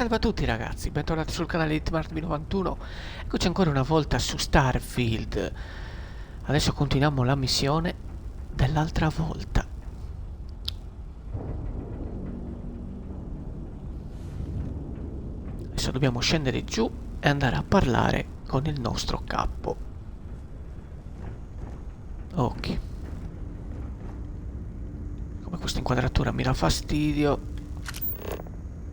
Salve a tutti ragazzi, bentornati sul canale di Martv91. Eccoci ancora una volta su Starfield. Adesso continuiamo la missione dell'altra volta. Adesso dobbiamo scendere giù e andare a parlare con il nostro capo. Ok. Come questa inquadratura mi dà fastidio.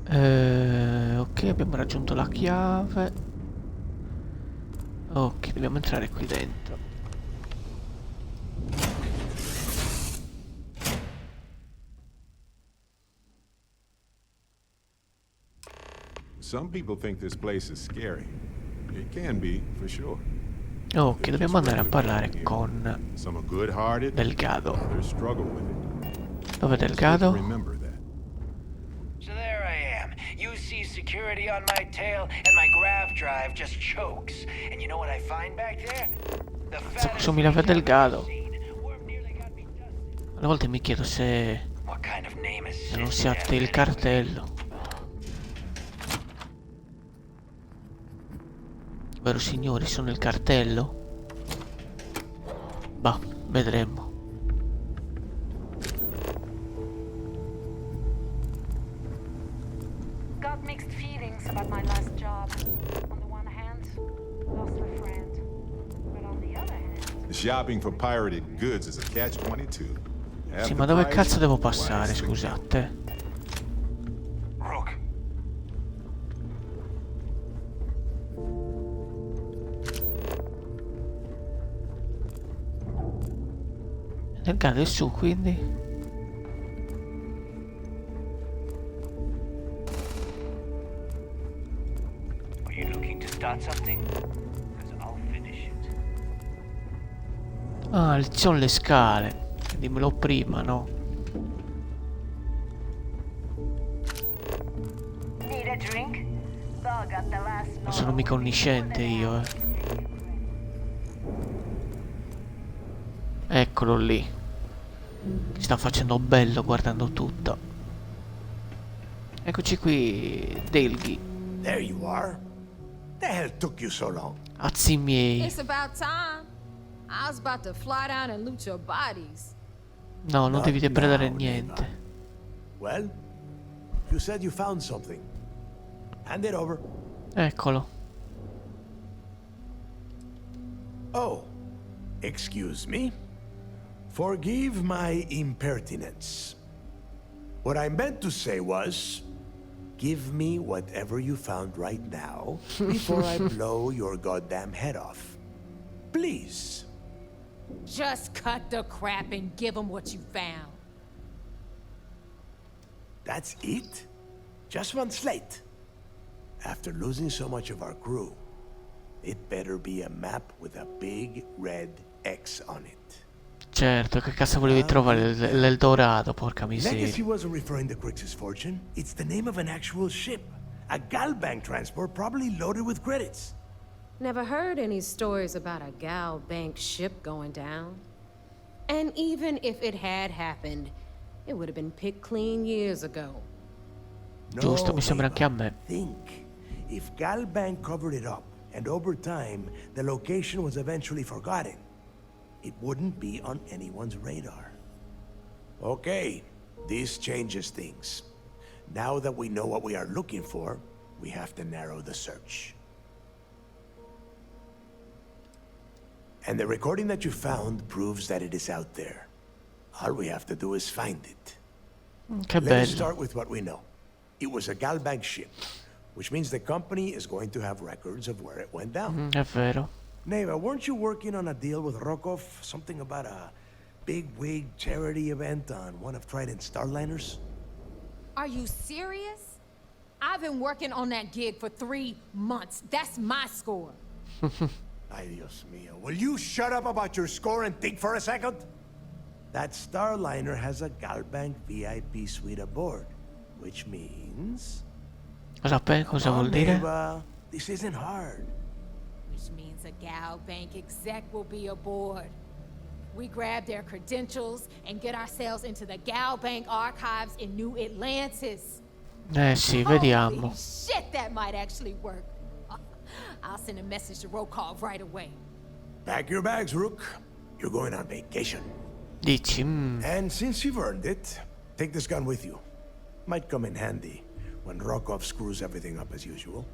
Ok, abbiamo raggiunto la chiave. Ok, dobbiamo entrare qui dentro. Some people think this place is scary. It can be, for sure. Ok, dobbiamo andare a parlare con Some are good-hearted, Delgado. others struggle with it. Dove è It's good to Delgado? remember that. So there I am. You see security on my tail, and my grav drive just chokes. And you know what I find back there? The fattest Somiglia a fish I've Delgado. ever seen. Worm nearly got me dusted. Alle volte mi chiedo se What kind of name is non this sia death te il anyway? cartello. Vero signori, sono il cartello? Bah, vedremo. Got mixed feelings about my last job. On the one hand, lost a friend. But on the other hand... Shopping for pirated goods is a catch-22. Sì, ma dove cazzo devo passare, scusate? Rook, Delgado è su, quindi. are you looking to start something? Because I'll finish it. Ah, ci sono le scale. Dimmelo prima, no? Need a drink? Dog got the last Non sono mica onnisciente io, eh. Eccolo lì. Si sta facendo bello guardando tutto. Eccoci qui, Delghi. There you are. The hell took you so long? Azzi miei. It's about time. I was about to fly down and loot your bodies. No, non devi depredare now, niente. Neva. Well, you said you found something. Hand it over. Eccolo. Oh, excuse me. Forgive my impertinence. What I meant to say was, give me whatever you found right now before I blow your goddamn head off. Please. Just cut the crap and give them what you found. That's it? Just one slate? After losing so much of our crew, it better be a map with a big red X on it. Certo, che cazzo volevi trovare l'Eldorado, porca Legacy miseria. wasn't referring to Crix's fortune. It's the name of an actual ship. A Galbank transport probably loaded with credits. Never heard any stories about a Gal Bank ship going down. And even if it had happened, it would have been picked clean years ago. Giusto, mi sembra anche a me. Think. If Galbank covered it up, and over time, the location was eventually forgotten, it wouldn't be on anyone's radar. Okay, this changes things. Now that we know what we are looking for, we have to narrow the search. And the recording that you found proves that it is out there. All we have to do is find it. Che Let us bello. start with what we know. It was a Galbank ship, which means the company is going to have records of where it went down. È vero. Neva, weren't you working on a deal with Rokov? Something about a big wig charity event on one of Trident's Starliners? Are you serious? I've been working on that gig for 3 months. That's my score. Ay, Dios mío. Will you shut up about your score and think for a second? That Starliner has a Galbank VIP suite aboard, which means... Cosa vuol dire? Neva, this isn't hard. Which means a Gal Bank exec will be aboard. We grab their credentials and get ourselves into the Gal Bank archives in New Atlantis. Eh sì, vediamo. Holy shit, that might actually work. I'll send a message to Rokov right away. Pack your bags, Rook. You're going on vacation. Dici, And since you've earned it, take this gun with you. Might come in handy when Rokov screws everything up as usual.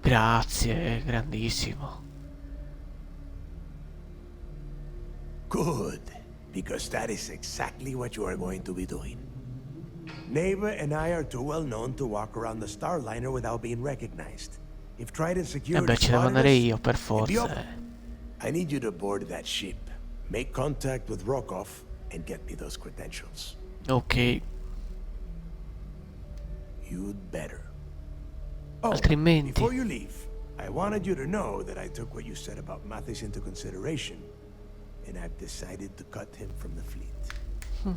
grazie, grandissimo. Good, because that is exactly what you are going to be doing. Nave and I are too well known to walk around the Starliner without being recognized. If Trident E Security beh, ci devo spotted andare us, io, per it'd be forza. over. I need you to board that ship, make contact with Rokov, and get me those credentials. Ok, You'd better. Oh, altrimenti... before you leave, I wanted you to know that I took what you said about Mathis into consideration, and I've decided to cut him from the fleet.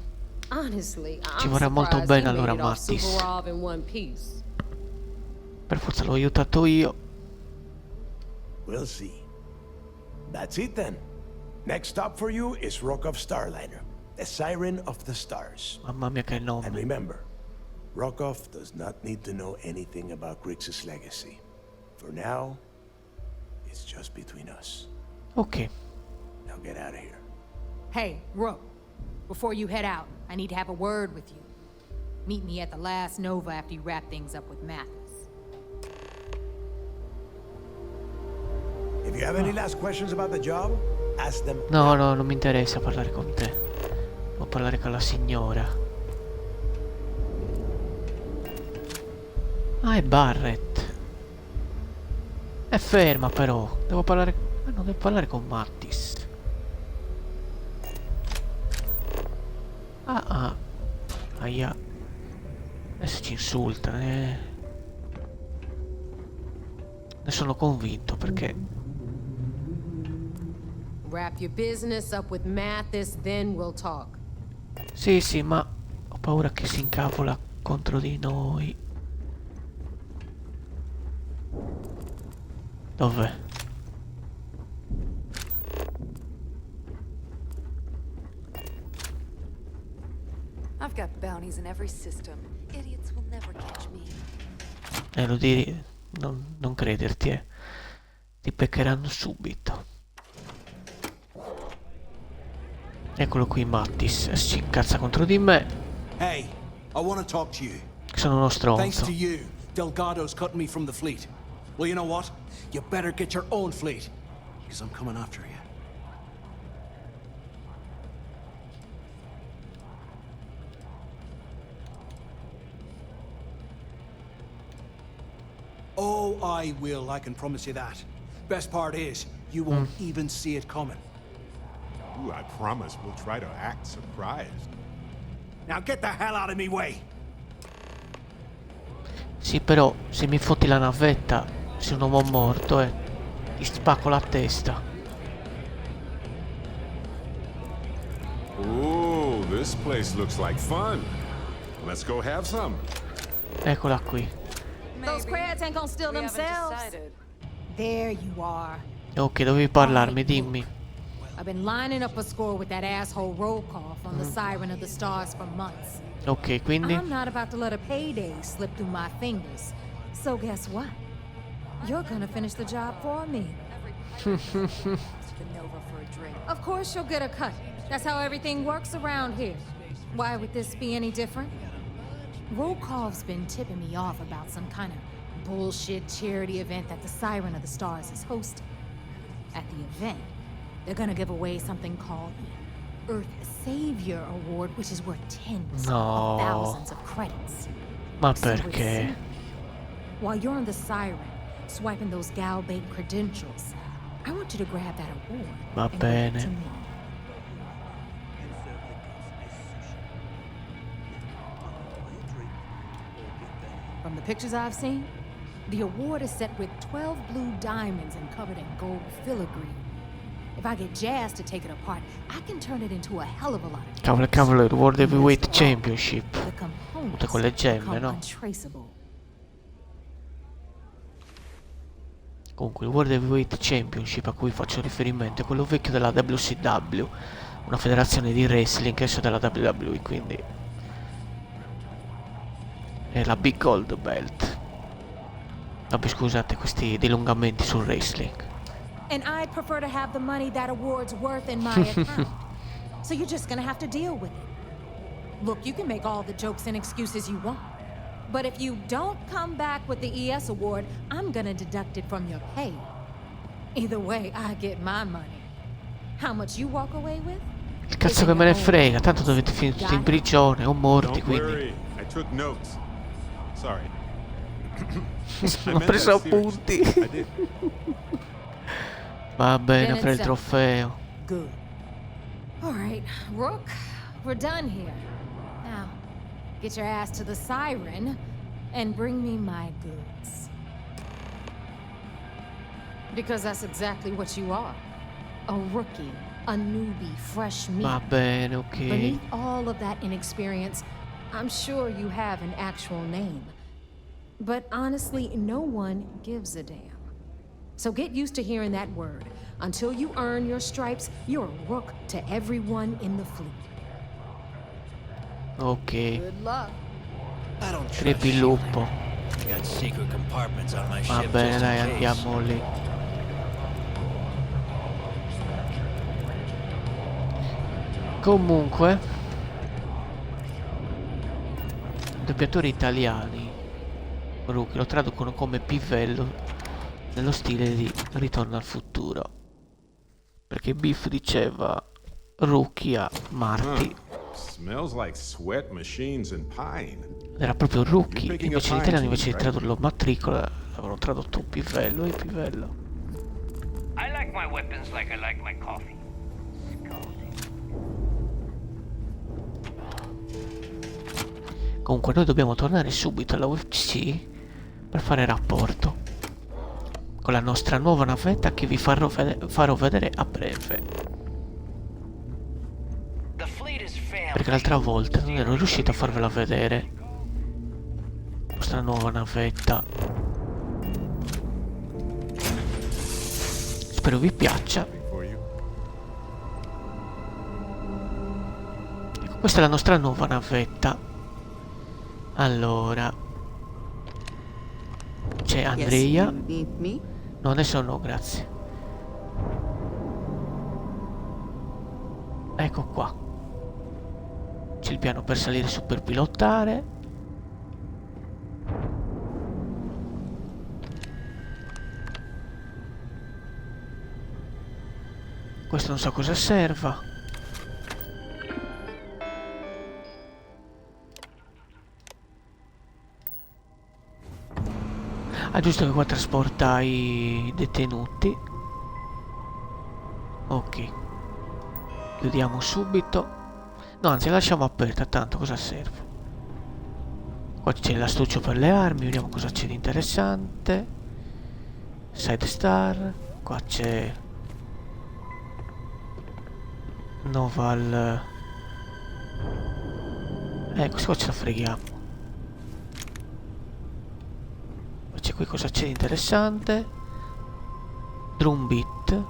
Honestly, Ci I'm vorrà molto surprised bene he made allora it off Mattis. Suvorov in one piece. Per forza l'ho aiutato io. We'll see. That's it then. Next stop for you is Rokov Starliner, the Siren of the Stars. Mamma mia che And nome. remember, Rokov does not need to know anything about Grixis' legacy. For now, it's just between us. Ok, Now get out of here. Hey, Rook, before you head out, I need to have a word with you. Meet me at the last Nova after you wrap things up with Mathis. If you have any last questions about the job, ask them. no, no, non mi interessa parlare con te. Devo parlare con la signora. Ah, è Barrett. È ferma però. Devo parlare... Ah, no, devo parlare con Mattis. Ah, ah. Aia. Adesso ci insulta, Ne sono convinto perché... Wrap your business up with Mathis, then we'll talk. Sì, sì, ma ho paura che si incavola contro di noi. Dov'è? I've got bounties in every system. Idiots will never catch me. Lo devi... non crederti, Ti beccheranno subito. Eccolo qui Mattis. Si incazza contro di me. Hey, I want to talk to you. Sono uno Thanks stronzo. to you, Delgado's cutting me from the fleet. Well, you know what? You better get your own fleet, because I'm coming after you. Oh, I will, I can promise you that. Best part is, you won't even see it coming. Ooh, I promise we'll try to act surprised. Now get the hell out of me way! Sì, però se mi fotti la navetta, sei un uomo morto, ti spacco la testa. Ooh, this place looks like fun. Let's go have some. Eccola qui. Those crabs ain't gonna steal We haven't themselves. decided. There you are. Ok, dovevi parlarmi, dimmi. I've been lining up a score with that asshole Rokov on the Siren of the Stars for months. Ok, quindi... I'm not about to let a payday slip through my fingers. So guess what? You're gonna finish the job for me. To the Nova for a drink. Of course you'll get a cut. That's how everything works around here. Why would this be any different? Rokov's been tipping me off about some kind of bullshit charity event that the Siren of the Stars is hosting. At the event, they're gonna give away something called the Earth Savior Award, which is worth tens No. of thousands of credits. Ma So perché? receive. While you're on the Siren, swiping those Galbait credentials, I want you to grab that award Va and bring it bene. to me. From the pictures I've seen, the award is set with 12 blue diamonds and covered in gold filigree. If I get Jazz to take it apart, I can turn it into a hell of a lot of Cavolo, cavolo, il World Heavyweight Championship. The components Tutte quelle gemme, become no? untraceable. Comunque, il World Heavyweight Championship a cui faccio riferimento è quello vecchio della WCW, una federazione di wrestling che esce dalla WWE, quindi... E la Big Gold Belt. Vabbè, scusate, questi dilungamenti sul wrestling. And I'd prefer to have the money that award's worth in my account. So you're just gonna have to deal with it. Look, you can make all the jokes and excuses you want. But if you don't come back with the ES award, I'm gonna deduct it from your pay. Either way, I get my money. How much you walk away with? Il cazzo che me ne frega, tanto dovete finire tutti in prigione o morti, Don't quindi. worry, I took notes. Sorry. Ho preso appunti. I did. Va bene, Then apre il it's trofeo. Good. All right, Rook, we're done here. Now, get your ass to the Siren and bring me my goods. Because that's exactly what you are. A rookie, a newbie, fresh meat. Va bene, ok. Beneath all of that inexperience, I'm sure you have an actual name. But honestly, no one gives a damn. So get used to hearing that word. Until you earn your stripes, you're a rook to everyone in the fleet. Ok. Good luck. I don't trust Crepi il lupo. I got secret compartments on my Va ship bene, just in dai, case. andiamo lì. Comunque, i doppiatori italiani Rookie lo traducono come pivello nello stile di Ritorno al futuro, perché Biff diceva Rookie a Marty. Smells like sweat machines and pine. Era proprio Rookie, You're picking invece in up italiano pine invece di trees, right? tradurlo matricola avevano tradotto pivello e pivello. I like my weapons like I like my coffee. Comunque noi dobbiamo tornare subito alla UFC per fare rapporto con la nostra nuova navetta che vi farò vedere a breve. The fleet is family. Perché l'altra volta non ero riuscito a farvela vedere. La nostra nuova navetta. Spero vi piaccia. For you. Ecco, questa è la nostra nuova navetta. Allora, c'è Andrea. No, adesso no, grazie. Ecco qua. C'è il piano per salire su per pilotare. Questo non so cosa serva. Ah, giusto che qua trasporta i detenuti. Ok. Chiudiamo subito. No, anzi, la lasciamo aperta, tanto cosa serve? Qua c'è l'astuccio per le armi, vediamo cosa c'è di interessante. Side Star. Qua c'è Noval. Questo qua ce la freghiamo. C'è qui cosa c'è di interessante. Drum beat.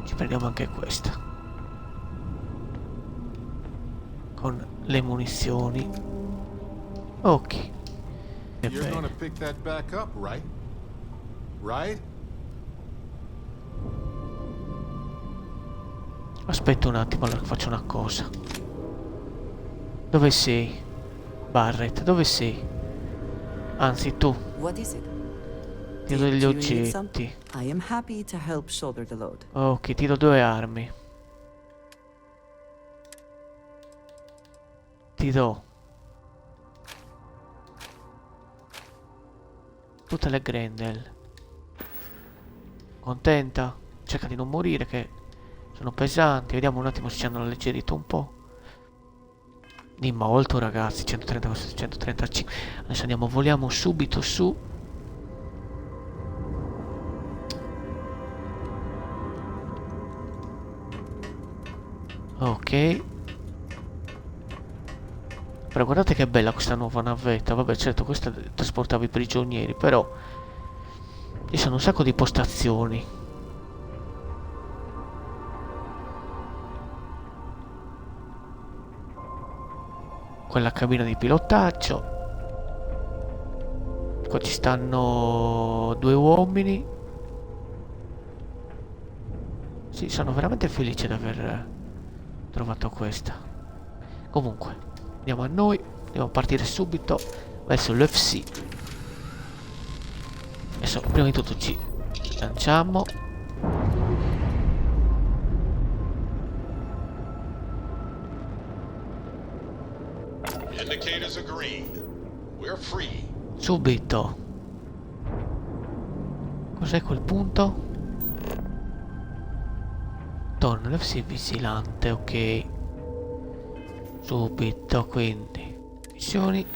Ci prendiamo anche questa con le munizioni. Ok. E You're gonna bene. pick that back up, right? Right? Aspetta un attimo, allora faccio una cosa. Dove sei? Barrett, dove sei? Anzi, tu. What is it? Ti do degli Do you need some? oggetti. I am happy to help shoulder the load. Ok, ti do 2 armi. Ti do tutte le Grendel. Contenta? Cerca di non morire, che sono pesanti. Vediamo un attimo se ci hanno alleggerito un po'. Di molto, ragazzi. 130 versus 135. Adesso andiamo, voliamo subito su. Ok. Però guardate che bella questa nuova navetta. Vabbè, certo, questa trasportava i prigionieri, però ci sono un sacco di postazioni. quella cabina di pilotaggio. Qua ci stanno 2 uomini. Sì, sono veramente felice di aver trovato questa. Comunque, andiamo a noi. Andiamo a partire subito verso l'UFC. Adesso, prima di tutto, ci lanciamo. Indicators are green. We're free. Subito. Cos'è quel punto? Torna l'FC vigilante, ok. Subito, quindi. Missioni.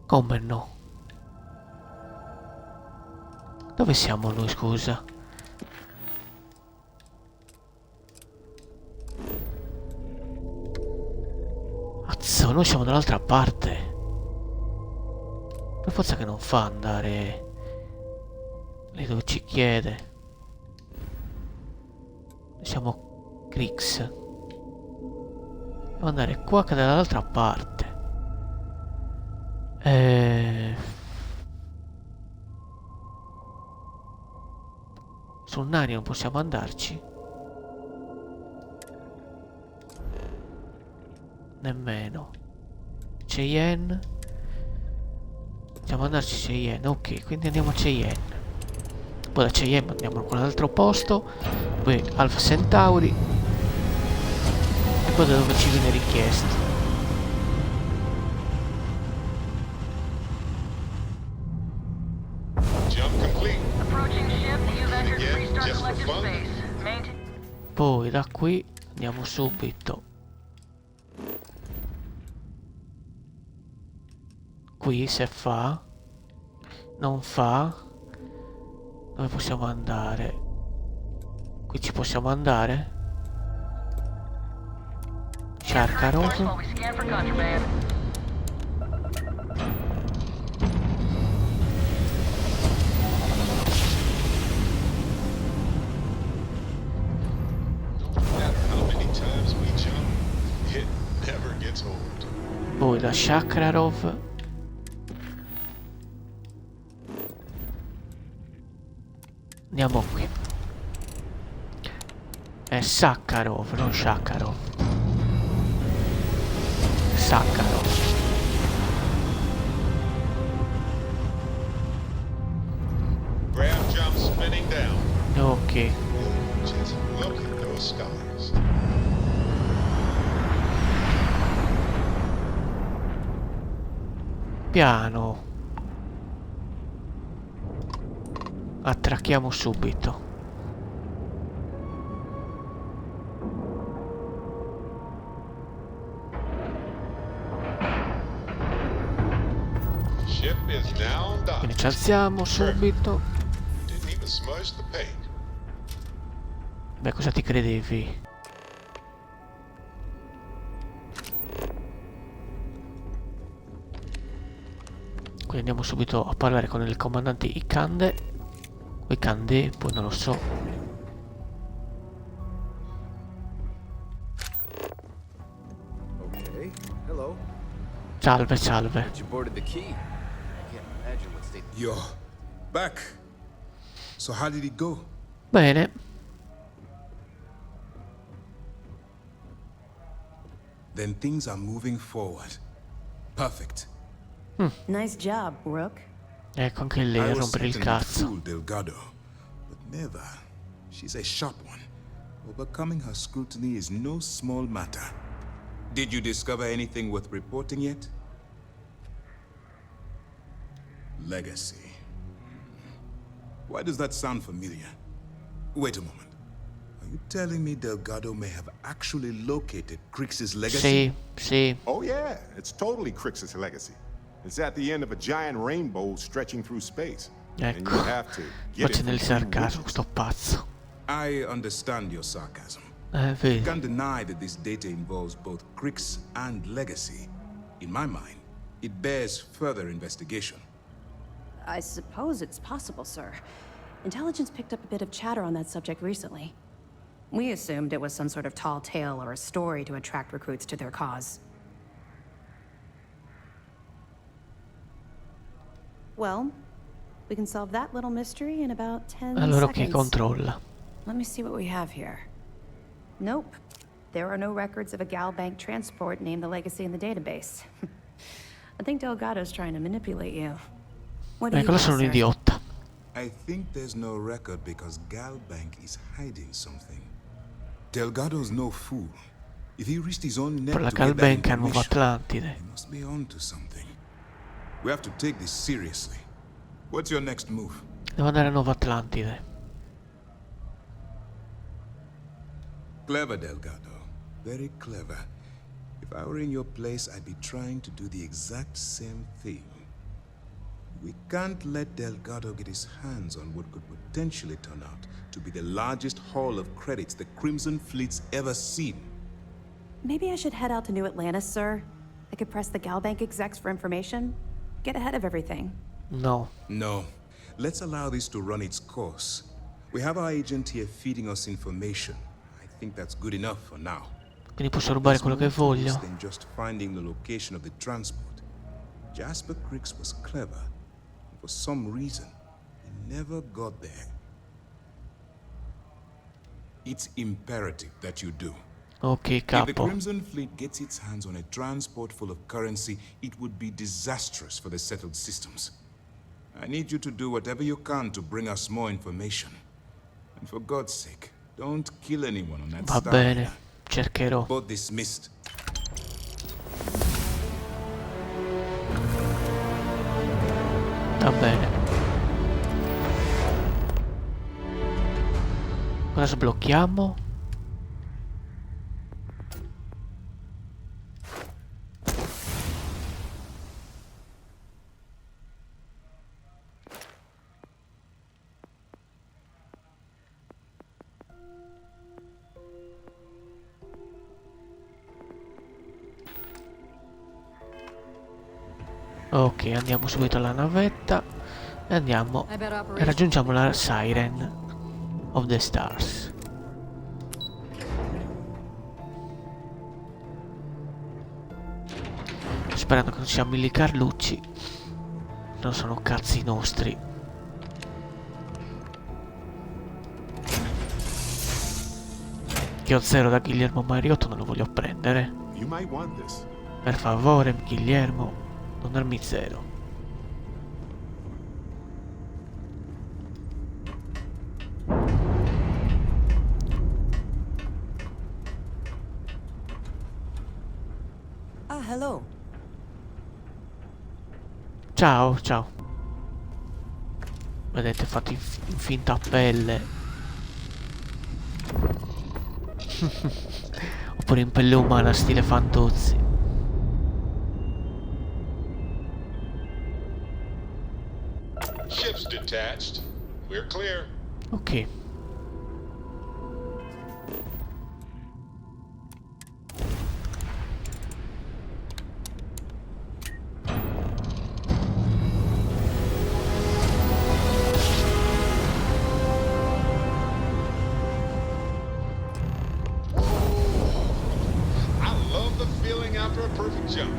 Come no? Dove siamo noi, scusa? Azzo, noi siamo dall'altra parte. Per forza che non fa andare lì dove ci chiede. Noi siamo Crix. Devo andare qua che dall'altra parte. Sul Nani non possiamo andarci. Nemmeno. Cheyenne. Possiamo andarci a Cheyenne. Ok, quindi andiamo a Cheyenne. Poi da Cheyenne andiamo a quell'altro posto. Poi Alpha Centauri. E poi da dove ci viene richiesto. Poi da qui andiamo subito. Qui se fa. Non fa. Dove possiamo andare? Qui ci possiamo andare? Sharkarov. Poi da Shakrarov. Andiamo qui. È Sakharov, non Shakarov. Sakharov. Grab jump spinning down. Ok. Just look at those stars. Piano. Attracchiamo subito. Ship is now docked. Quindi ci alziamo subito. Didn't even smudge the paint. Beh, cosa ti credevi? Quindi andiamo subito a parlare con il comandante Ikande. O Ikande, poi non lo so. Okay. Hello. Salve, salve. You boarded the key. I can't imagine what state. You're back. So how did it go? Bene. Then things are moving forward. Perfect. Nice job, Rook. Ecco anche lei a rompere il cazzo. Fool Delgado, but never. She's a sharp one. Overcoming her scrutiny is no small matter. Did you discover anything worth reporting yet? Legacy. Why does that sound familiar? Wait a moment. Are you telling me Delgado may have actually located Crix's legacy? Sì. Oh yeah, it's totally Crix's legacy. It's at the end of a giant rainbow stretching through space. And you Ecco. have to get it Faccio from del two sarcasmo, witnesses. sto pazzo. I understand your sarcasm. Vedi. You can't deny that this data involves both Crix and Legacy. In my mind, It bears further investigation. I suppose it's possible, sir. Intelligence picked up a bit of chatter on that subject recently. We assumed it was some sort of tall tale or a story to attract recruits to their cause. Well, we can solve that little mystery in about 10 Allora chi seconds. controlla? Let me see what we have here. Nope. There are no records of a Gal Bank transport named the Legacy in the database. I think Delgado's trying to manipulate you. What do you Ecco, think, sono un sir? idiota. I think there's no record because Gal Bank is hiding something. Delgado's no fool. If he risked his own neck Per la to Gal get that Bank a Nuova information, Atlantide. he must be on to something. We have to take this seriously. What's your next move? Devo andare a Nuova Atlantide. Clever, Delgado. Very clever. If I were in your place, I'd be trying to do the exact same thing. We can't let Delgado get his hands on what could potentially turn out to be the largest haul of credits the Crimson Fleet's ever seen. Maybe I should head out to New Atlantis, sir. I could press the Gal Bank execs for information. Get ahead of everything. No. No. Let's allow this to run its course. We have our agent here feeding us information. I think that's good enough for now. Quindi posso rubare quello che voglio. Than just finding the location of the transport. Jasper Cricks was clever. For some reason, he never got there. It's imperative that you do. Ok, If the capo. Crimson Fleet gets its hands on a transport full of currency, it would be disastrous for the settled systems. I need you to do whatever you can to bring us more information. And for God's sake, don't kill anyone on that Va star. bene, cercherò. Both dismissed. Va bene. Cosa sblocchiamo? Ok, andiamo subito alla navetta e andiamo e raggiungiamo la Siren of the Stars. Sperando che non siano Milli Carlucci, non sono cazzi nostri. Che ho zero da Guillermo Mariotto, non lo voglio prendere. You might want this. Per favore, Guillermo, non darmi zero. Ah, hello. Ciao, ciao. Vedete, fatti in finta pelle. Oppure in pelle umana, stile Fantozzi. Ships detached. We're clear. Ok. I love the feeling after a perfect jump.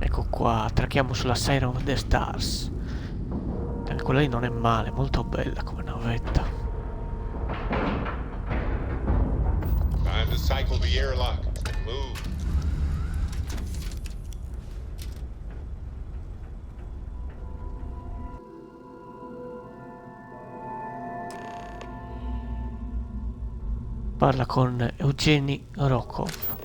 Ecco qua, attracchiamo sulla Siren of the Stars. Anche quella lì non è male, molto bella come navetta. Time to cycle the airlock. Move. Parla con Eugeni Rokov.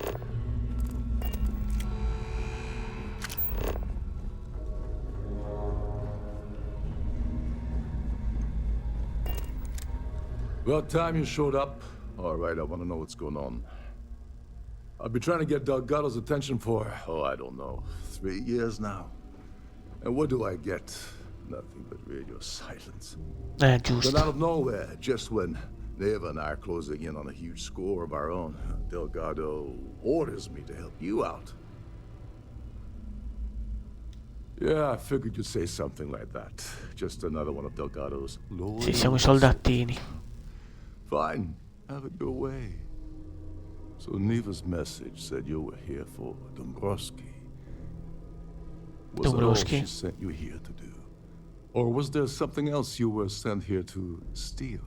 About time you showed up. All right, I want to know what's going on. I've been trying to get Delgado's attention for, I don't know, 3 years now. And what do I get? Nothing but radio silence. Giusto. Then out of nowhere, just when Neva and I are closing in on a huge score of our own. Delgado orders me to help you out. Yeah, I figured you'd say something like that. Just another one of Delgado's loyal... Sì, siamo i soldatini. Fine, have it your way. So Neva's message said you were here for Dombrowski. Was that all she sent you here to do? Or was there something else you were sent here to steal?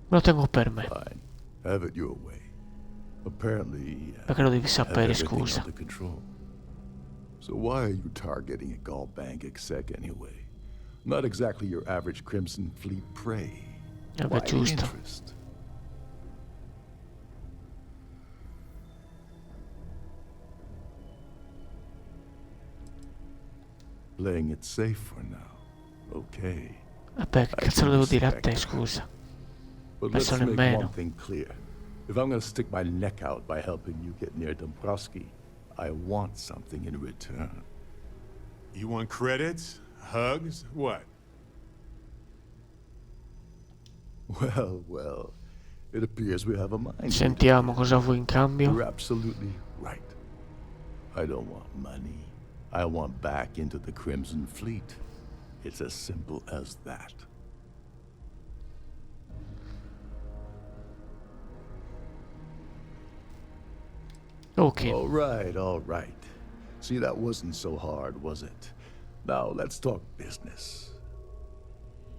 Me lo tengo per me. Fine, have it your way. Apparently, perché lo devi sapere, scusa. So why are you targeting a Gaul bank exec anyway? Not exactly your average Crimson Fleet prey. Why giusto. interest? Playing it safe for now. Okay. Vabbè, che cazzo lo devo dire a te, scusa? But let's make one thing clear. If I'm gonna stick my neck out by helping you get near Dombrowski, I want something in return. You want credits? Hugs? What? Well, it appears we have a mind. Sentiamo cosa vuoi in cambio. You're absolutely right. I don't want money. I want back into the Crimson Fleet. It's as simple as that. Okay. All right. See, that wasn't so hard, was it? Now, let's talk business.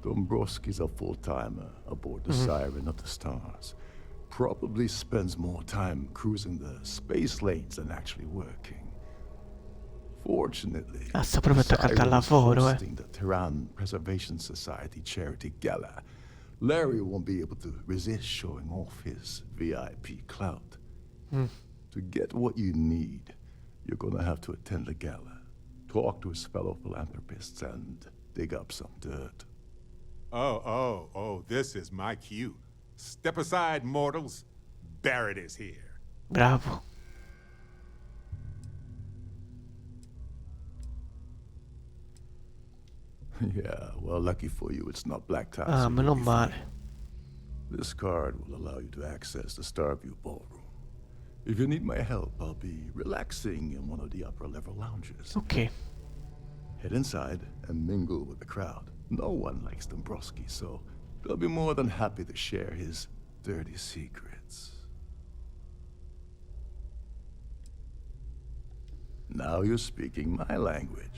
Dombrowski's a full-timer aboard the Siren of the Stars. Probably spends more time cruising the space lanes than actually working. Fortunately, sta proprio attaccata al lavoro, hosting the Tehran Preservation Society charity gala. Larry won't be able to resist showing off his VIP clout. To get what you need, you're gonna have to attend the gala, talk to his fellow philanthropists, and dig up some dirt. Oh, this is my cue. Step aside, mortals. Barrett is here. Bravo. Yeah, well, lucky for you, it's not black tie. Ah, meno male. This card will allow you to access the Starfield ballroom. If you need my help, I'll be relaxing in one of the upper-level lounges. Okay. Head inside and mingle with the crowd. No one likes Dombrowski, so they'll be more than happy to share his dirty secrets. Now you're speaking my language.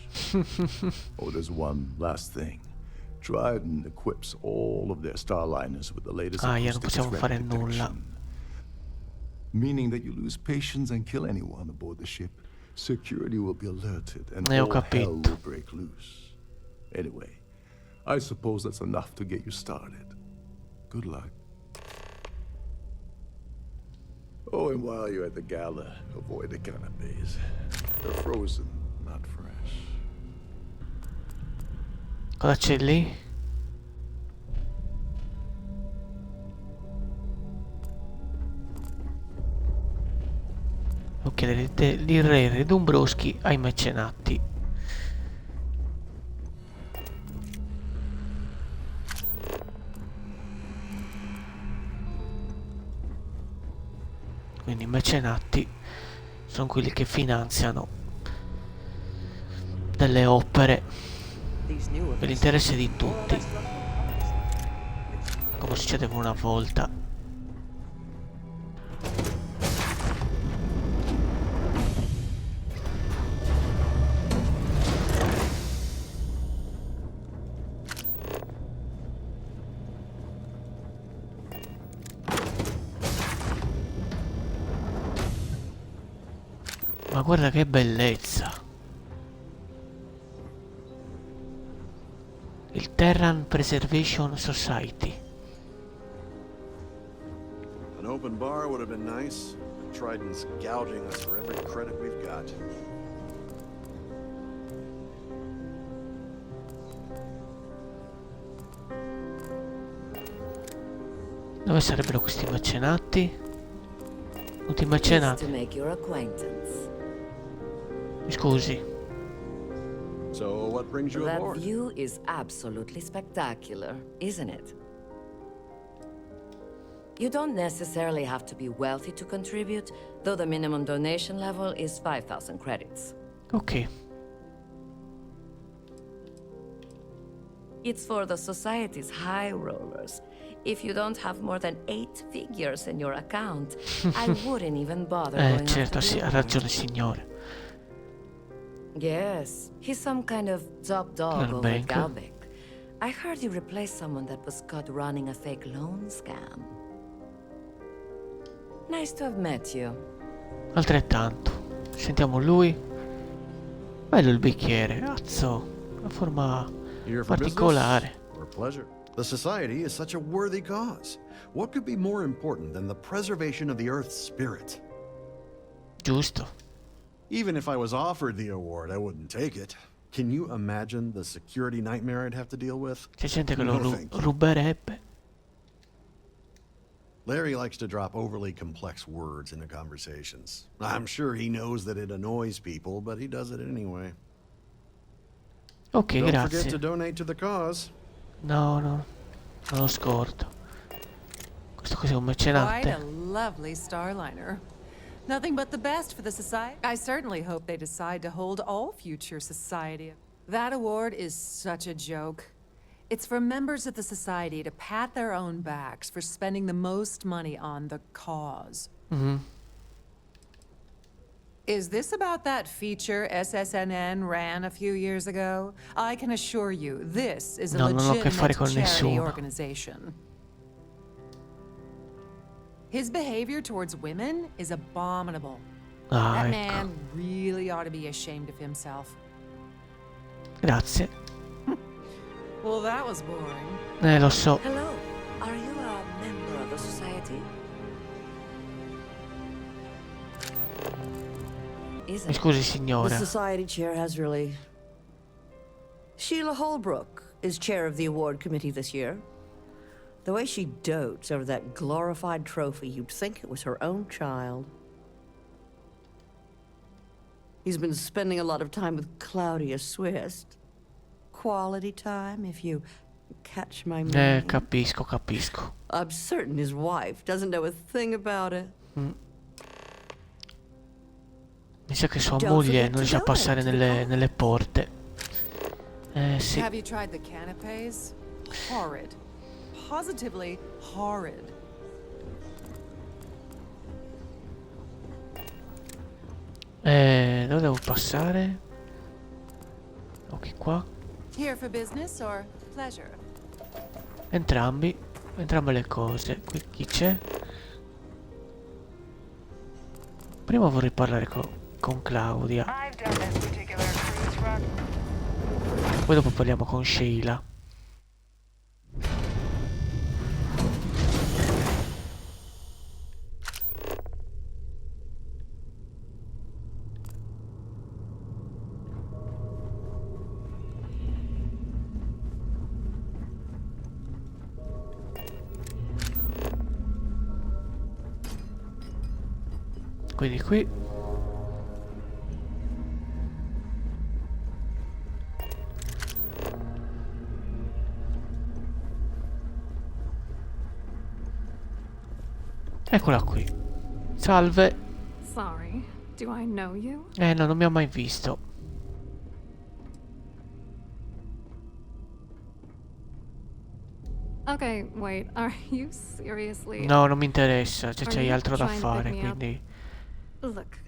Oh, there's one last thing. Trident equips all of their starliners with the latest acoustic threat detection. Meaning that you lose patience and kill anyone aboard the ship, security will be alerted and all hell will break loose. Anyway, I suppose that's enough to get you started. Good luck. Oh, and while you're at the gala, avoid the canapes. They're frozen, not fresh. Cosa c'è lì? Ok, il re Dombrowski ai mecenati. Quindi i mecenati sono quelli che finanziano delle opere per l'interesse di tutti, come succedeva una volta. Ma guarda che bellezza! Il Terran Preservation Society. An open bar would have been nice. Trident's gouging us for every credit we've got. Dove sarebbero questi mecenati? Tutti i mecenati. Mi scusi. So what brings you That aboard? view is absolutely spectacular, isn't it? You don't necessarily have to be wealthy to contribute, though the minimum donation level is 5,000 credits. Ok. It's for the society's high rollers. If you don't have more than 8 figures in your account, I wouldn't even bother going certo, after sì, the ha award. ragione, signore. Yes, he's some kind of top dog over Galbank. at Galbank. I heard you replaced someone that was caught running a fake loan scam. Nice to have met you. Altrettanto. Sentiamo lui. Bello il bicchiere, cazzo. Una forma Here for particolare. business or pleasure? The society is such a worthy cause. What could be more important than the preservation of the Earth's spirit? Giusto. Even if I was offered the award, I wouldn't take it. Can you imagine the security nightmare I'd have to deal with? C'è gente che No, lo thank you. ruberebbe. Larry likes to drop overly complex words into conversations. I'm sure he knows that it annoys people, but he does it anyway. Ok, Don't forget grazie. to donate to the cause. No, no. Non lo scordo. Questo cos'è, un Quite a mecenate? lovely Starliner. Nothing but the best for the society. I certainly hope they decide to hold all future society. That award is such a joke. It's for members of the society to pat their own backs for spending the most money on the cause. Mhm. Is this about that feature SSNN ran a few years ago? I can assure you, this is a No, non ho a che fare legitimate con charity nessuno. organization. His behavior towards women is abominable. Ah, That ecco. man really ought to be ashamed of himself. Grazie. Well, that was boring. Lo so. Hello, are you a member of the society? Isn't Mi scusi, The signora. society chair has really... Sheila Holbrook is chair of the award committee this year. The way she dotes over that glorified trophy, you'd think it was her own child. He's been spending a lot of time with Claudia Swist. Quality time, if you catch my meaning. Capisco, capisco. I'm certain his wife doesn't know a thing about it. Mi sa che sua Don't moglie forget non to riesce a donate passare to the nelle porte. Sì. Have you tried the canapes? Horrid. Positively horrid. Dove devo passare? Ok, qua. Here for business or pleasure? Entrambe le cose. Qui chi c'è? Prima vorrei parlare con Claudia. Poi dopo parliamo con Sheila. Quindi qui. Eccola qui. Salve. Sorry, do I know you? No, non mi ha mai visto. Okay, wait, are you seriously? No, non mi interessa, cioè Are c'hai you altro da trying to fare, pick me up? quindi... Look,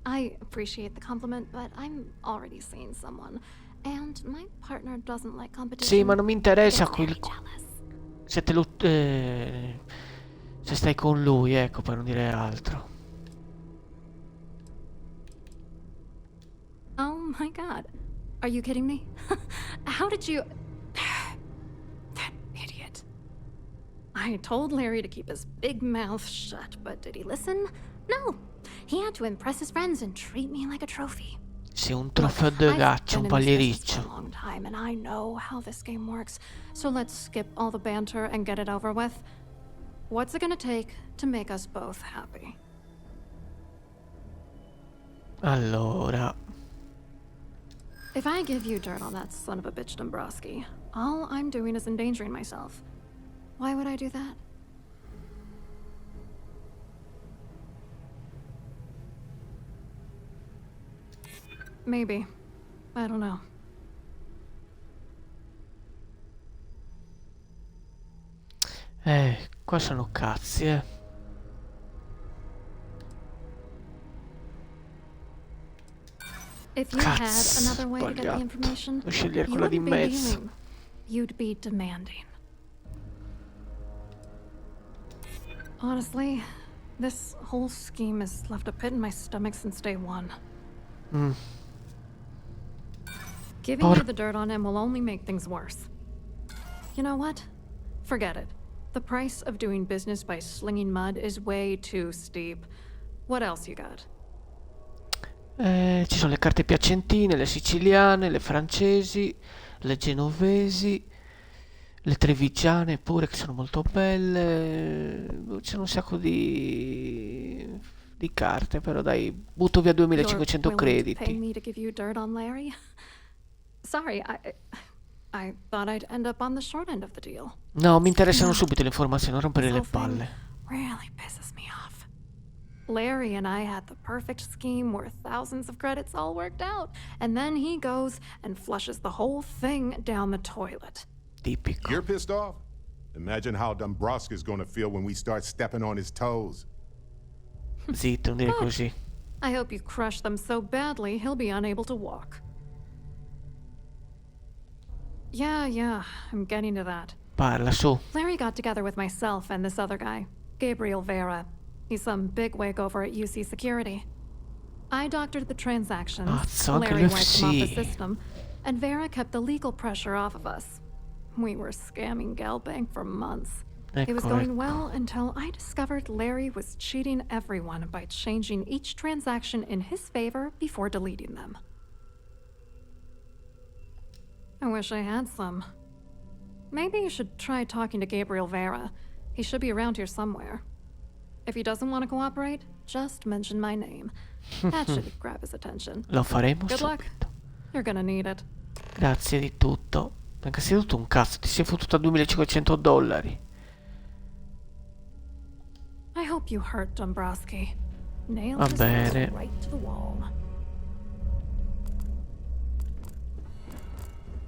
I appreciate the compliment, but I'm already seeing someone, and my partner doesn't like competition. Sì, ma non mi interessa Gets quel... very jealous. Se te lo... se stai con lui, ecco, per non dire altro. Oh my god. Are you kidding me? How did you... That idiot. I told Larry to keep his big mouth shut, but did he listen? No. He had to impress his friends and treat me like a trophy. Sei un trofeo de gaccio, un I've been in this business pagliericcio. for a long time, and I know how this game works. So let's skip all the banter and get it over with. What's it gonna take to make us both happy? If I give you dirt on that son of a bitch Dombrowski, all I'm doing is endangering myself. Why would I do that? Maybe. I don't know. Qua sono cazzi, If you had another way to get the information, devo scegliere you quella di wouldn't be mezzo. dealing. You'd be demanding. Honestly, this whole scheme has left a pit in my stomach since day one. Giving you the dirt on him will only make things worse. You know what? Forget it. The price of doing business by slinging mud is way too steep. What else you got? Ci sono le carte piacentine, le siciliane, le francesi, le genovesi, le trevigiane pure che sono molto belle. C'è un sacco di carte, però dai, butto via 2500 crediti. Pay me to give you dirt on Larry? Sorry, I thought I'd end up on the short end of the deal. No, mi interessano subito le informazioni, non rompere le palle. Really pisses me off. Larry and I had the perfect scheme worth thousands of credits all worked out, and then he goes and flushes the whole thing down the toilet. Tipico. You're pissed off? Imagine how Dombrowski's gonna feel when we start stepping on his toes. Zitto, non dire così. I hope you crush them so badly he'll be unable to walk. Yeah, I'm getting to that. Parla, su. Larry got together with myself and this other guy, Gabriel Vera. He's some bigwig over at UC Security. I doctored the transactions, Larry wiped him off the system, and Vera kept the legal pressure off of us. We were scamming Galbank for months. It was going well until I discovered Larry was cheating everyone by changing each transaction in his favor before deleting them. I wish I had some. Maybe you should try talking to Gabriel Vera. He should be around here somewhere. If he doesn't want to cooperate, just mention my name. That should grab his attention. Lo faremo Good luck. subito. You're gonna need it. Grazie di tutto. Anche se tutto un cazzo, ti sei fottuto a $2500. I hope you hurt Dombrowski. Nailed Va his bene. ass right to the wall.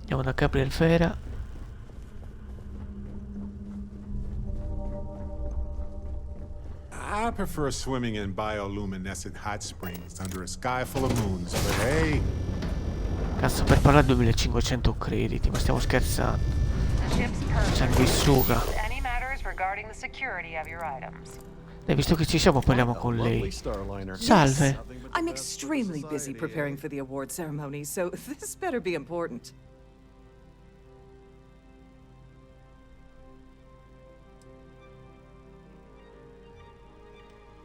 Andiamo da Gabriel Vera. I prefer swimming in bioluminescent hot springs under a sky full of moons, but hey. Cazzo, per parlare 2500 crediti, ma stiamo scherzando. Sanguisuga. Any matters regarding the security of your items. Visto che ci siamo, parliamo con lei. Salve. I'm extremely busy preparing for the award ceremony, so this better be important.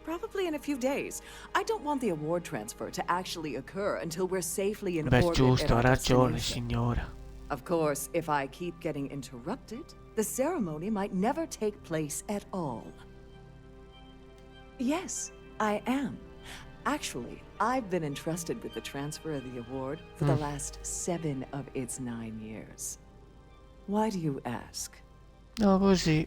Probably in a few days. I don't want the award transfer to actually occur until we're safely in orbit. Giusto, ha at our ragione, destination. signora. Of course, if I keep getting interrupted, the ceremony might never take place at all. Yes, I am. Actually, I've been entrusted with the transfer of the award for the last 7 of its 9 years. Why do you ask? No, così.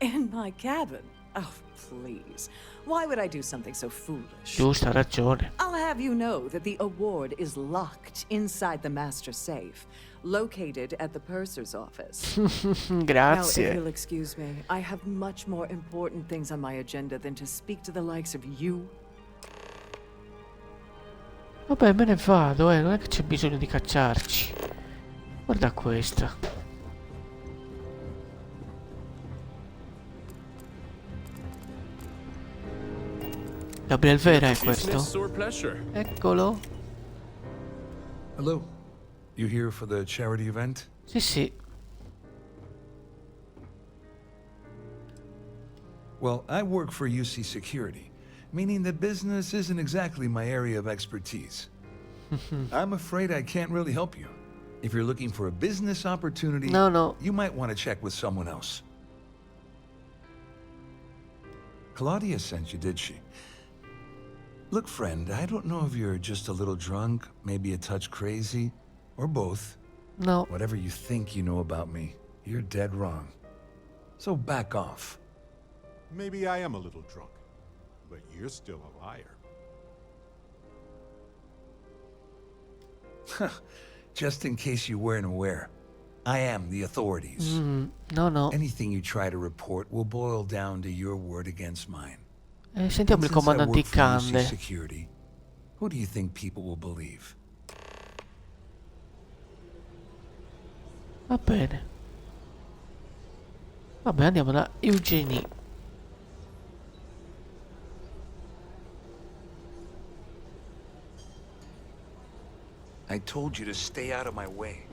In my cabin? Oh, please. Why would I do something so foolish? Giusto, ha ragione. I'll have you know that the award is locked inside the master safe, located at the purser's office. Now, if Grazie. you'll excuse me, I have much more important things on my agenda than to speak to the likes of you. Vabbè, me ne vado, non è che c'è bisogno di cacciarci. Guarda questa. Gabriel Vera è questo? Eccolo. Hello. You here for the charity event? Sì, sì. Well, I work for UC Security, meaning that business isn't exactly my area of expertise. I'm afraid I can't really help you. If you're looking for a business opportunity, you might want to check with someone else. Claudia sent you, did she? Look, friend, I don't know if you're just a little drunk, maybe a touch crazy, or both. No. Whatever you think you know about me, you're dead wrong. So back off. Maybe I am a little drunk, but you're still a liar. Just in case you weren't aware, I am the authorities. No. Anything you try to report will boil down to your word against mine. Sentiamo il comandante Cande. Security, who do you think people will believe? Va bene. Vabbè, andiamo da Eugenie. I told you to stay out of my way.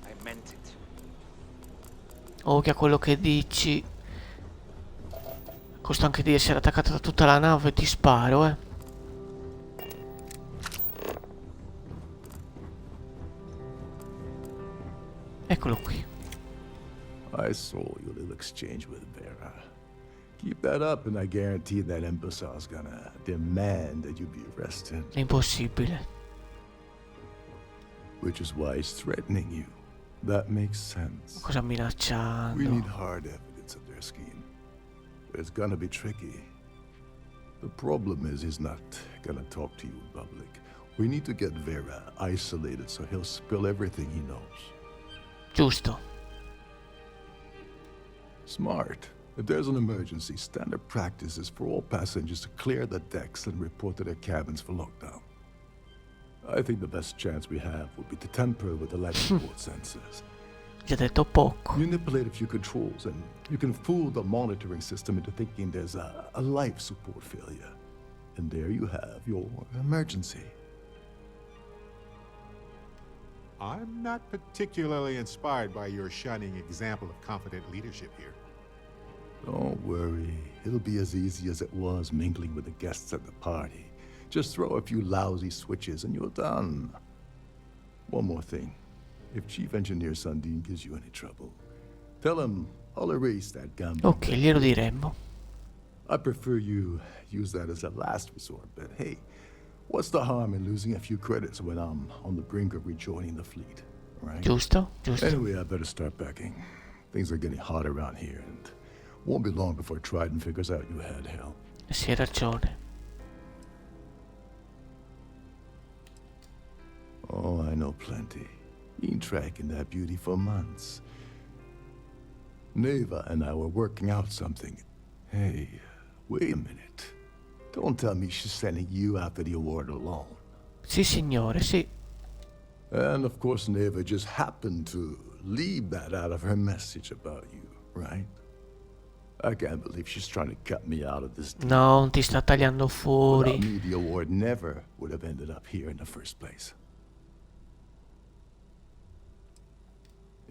I meant it. Occhio a quello che dici. Costa anche di essere attaccato da tutta la nave, ti sparo, Eccolo qui. I saw your little exchange with Vera. Keep that up and I guarantee that imbecile's gonna demand that you be arrested. È impossibile. Which is why he's threatening you. That makes sense. Cosa minacciando? We need hard evidence of their scheme. It's gonna be tricky. The problem is he's not gonna talk to you in public. We need to get Vera isolated so he'll spill everything he knows. Giusto. Smart. If there's an emergency, standard practice is for all passengers to clear the decks and report to their cabins for lockdown. I think the best chance we have would be to tamper with the life support sensors. Gli ho detto poco. Manipulate a few controls and you can fool the monitoring system into thinking there's a life support failure. And there you have your emergency. I'm not particularly inspired by your shining example of confident leadership here. Don't worry. It'll be as easy as it was mingling with the guests at the party. Just throw a few lousy switches and you're done. One more thing. If Chief Engineer Sundin gives you any trouble, tell him I'll erase that gambling. Ok, glielo diremmo. I prefer you use that as a last resort, but hey, what's the harm in losing a few credits when I'm on the brink of rejoining the fleet, right? Giusto. Anyway, I better start packing. Things are getting hot around here, and won't be long before Trident figures out you had help. Sì, hai ragione. Oh, I know plenty. Been tracking that beauty for months. Neva and I were working out something. Hey, wait a minute. Don't tell me she's sending you after the award alone. Sì, signore, sì. And of course Neva just happened to leave that out of her message about you, right? I can't believe she's trying to cut me out of this deal. No, ti sta tagliando fuori. Without me, the award never would have ended up here in the first place.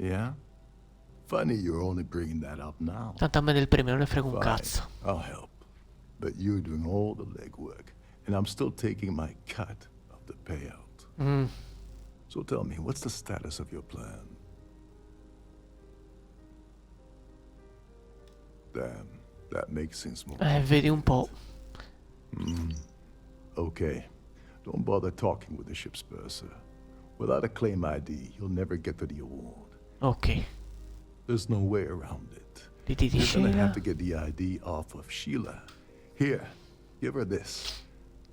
Yeah? Funny you're only bringing that up now. Tanto a me del premio non ne frega un Fine, cazzo. I'll help. But you're doing all the legwork, and I'm still taking my cut of the payout. So tell me, what's the status of your plan? Damn, that makes things more. Vedi un po'. Okay. Don't bother talking with the ship's purser. Without a claim ID, you'll never get to the award. Ok. There's no way around it. Di You're gonna Sheila. have to get the ID off of Sheila. Here, give her this.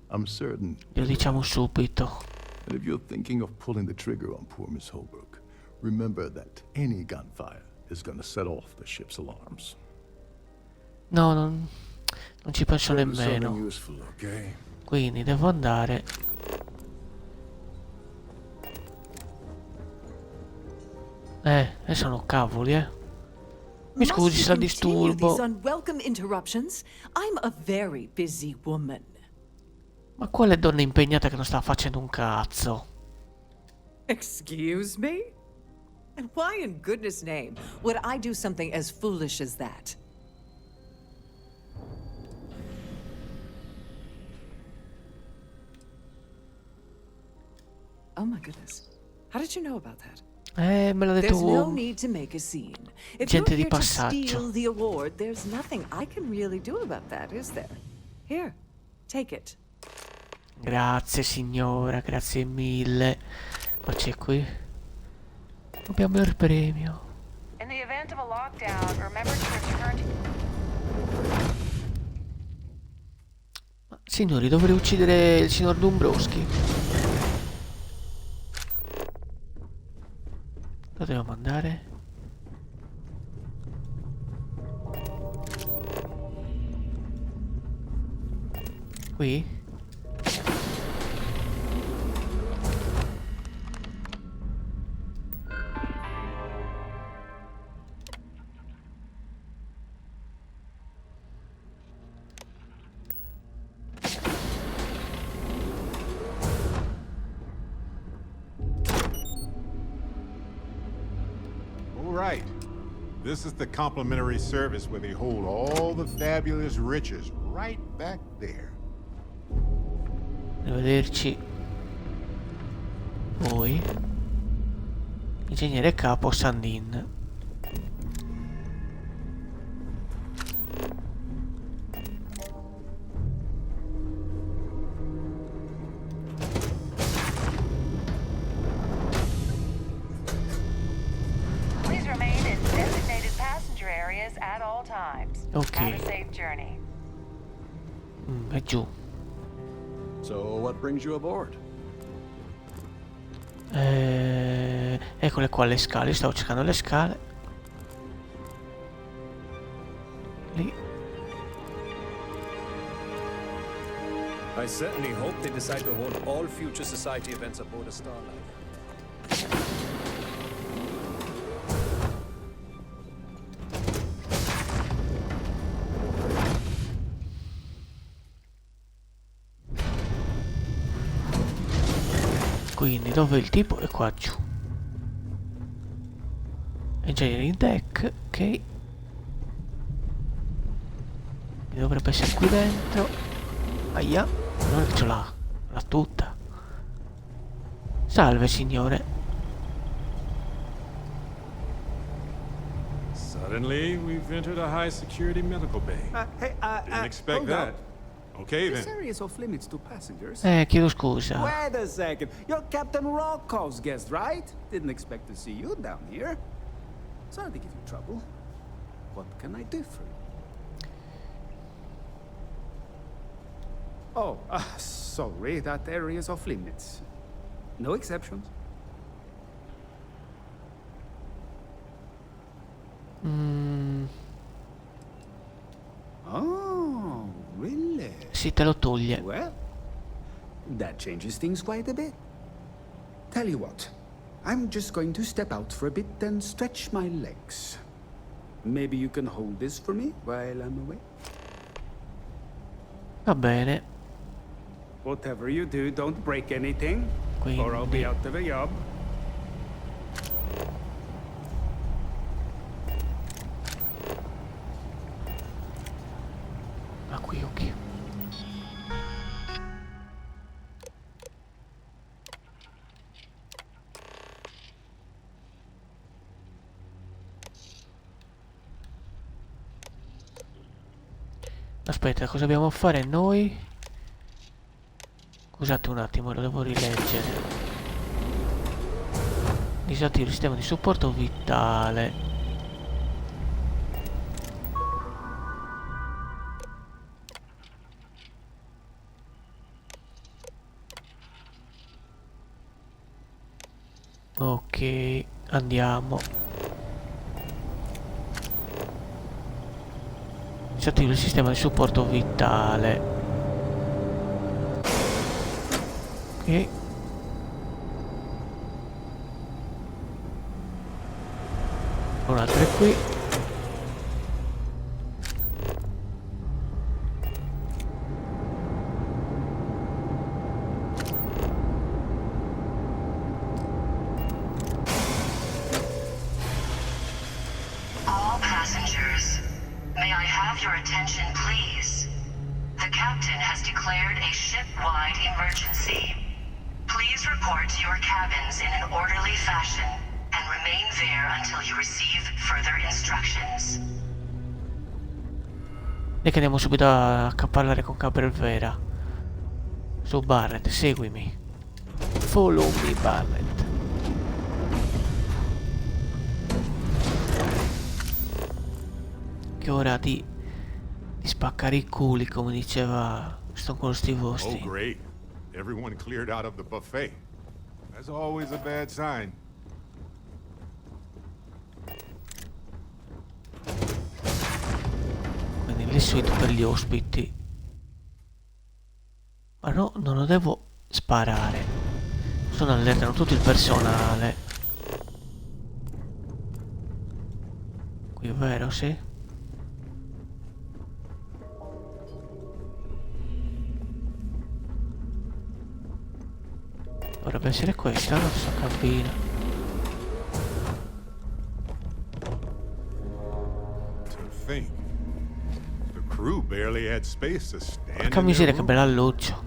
I'm certain. Lo diciamo subito. And if you're thinking of pulling the trigger on poor Miss Holbrook, remember that any gunfire is gonna set off the ship's alarms. No, non ci penso Try to do something nemmeno. useful, okay? Quindi devo andare. Sono cavoli, Mi scusi se la disturbo. These unwelcome interruptions. I'm a very busy woman. Ma quale donna impegnata che non sta facendo un cazzo? Excuse me? And why in goodness name would I do something as foolish as that? Oh my goodness. How did you know about that? Me l'ha detto There's no need to make a scene. If gente you're di here to passaggio. steal the award, there's nothing I can really do about that, is there? Here, take it. Grazie signora, grazie mille. Qua c'è qui. Abbiamo il premio. In the event of a lockdown, remember to return Ma, signori, dovrei uccidere il signor Dombrowski. Dove dobbiamo andare? Qui? Right. This is the complimentary service where they hold all the fabulous riches right back there. Arrivederci. Voi. Ingegnere capo Sandin. Ok. È giù. So what brings you aboard? Eccole qua le scale. Stavo cercando le scale. Lì. I certainly hope they decide to hold all future society events aboard a Starlight. Quindi dove il tipo è qua giù. Engineering deck, ok. Mi dovrebbe essere qui dentro. Aia, non è che ce l'ha tutta. Salve signore. Suddenly we've entered a high security medical bay. Didn't expect that. Okay then. This area is off limits to passengers. Chiedo scusa. Wait a second. You're Captain Rocko's guest, right? Didn't expect to see you down here. Sorry to give you trouble. What can I do for you? Oh, sorry. That area is off limits. No exceptions. Oh, really? Sì, te lo toglie. Well, that changes things quite a bit. Tell you what, I'm just going to step out for a bit and stretch my legs. Maybe you can hold this for me while I'm away? Va bene. Whatever you do, don't break anything, Quindi... or I'll be out of a job. Ah, qui, ok. Aspetta, cosa dobbiamo fare noi? Scusate un attimo, lo devo rileggere. Disattivo il sistema di supporto vitale. Ok, andiamo. Disattivo il sistema di supporto vitale. Ok. Un altro è qui. All passengers, may I have your attention, please? The captain has declared a ship-wide emergency. Please report to your cabins in an orderly fashion and remain there until you receive further instructions. E che andiamo subito a parlare con Cabrera. Su Barrett, seguimi. Follow me, Barrett. Che ora di spaccare i culi, come diceva sto con sti vostri. Oh great. Everyone cleared out of the buffet. That's always a bad sign. Quindi le suite per gli ospiti. Ma no, non lo devo sparare. Sono allertano tutto il personale. Qui è vero, sì? Dovrebbe essere questa, la sua cabina. Porca miseria, che bell'alluccio.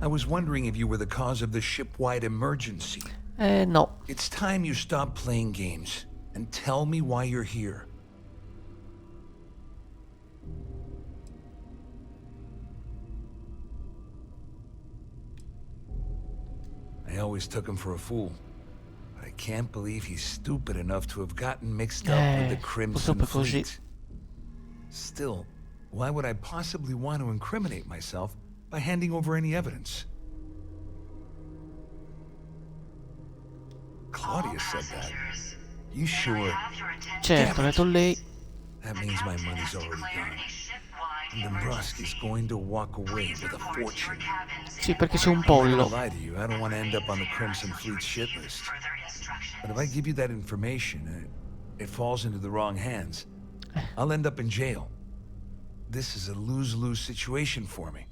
I was wondering if you were the cause of the ship-wide emergency. No. It's time you stop playing games and tell me why you're here. I always took him for a fool, but I can't believe he's stupid enough to have gotten mixed up with the Crimson Fleet. Still, why would I possibly want to incriminate myself by handing over any evidence? Claudia said that. You sure? Certo, l'ha detto lei. That means my money's already gone. And Dombrowski's going to walk away with a fortune. Sì, perché c'è un pollo. I don't want to end up on the Crimson Fleet shit list. But if I give you that information, it falls into the wrong hands. I'll end up in jail. This is a lose-lose situation for me.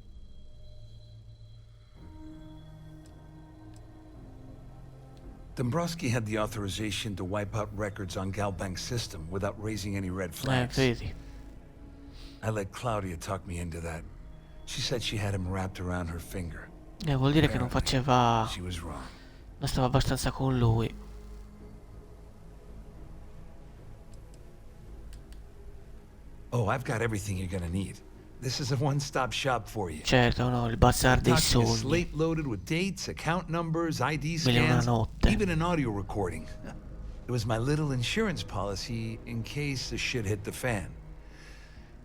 Dombrowski had the authorization to wipe out records on Galbank's system without raising any red flags. Vedi. I let Claudia talk me into that. She said she had him wrapped around her finger. Vuol dire che non faceva... She was wrong. Non stava abbastanza con lui. Oh, I've got everything you're gonna need. This is a one-stop shop for you. Certo, no, il bazar dei sogni. Slate loaded with dates, account numbers, ID scans, even an audio recording. It was my little insurance policy in case the shit hit the fan.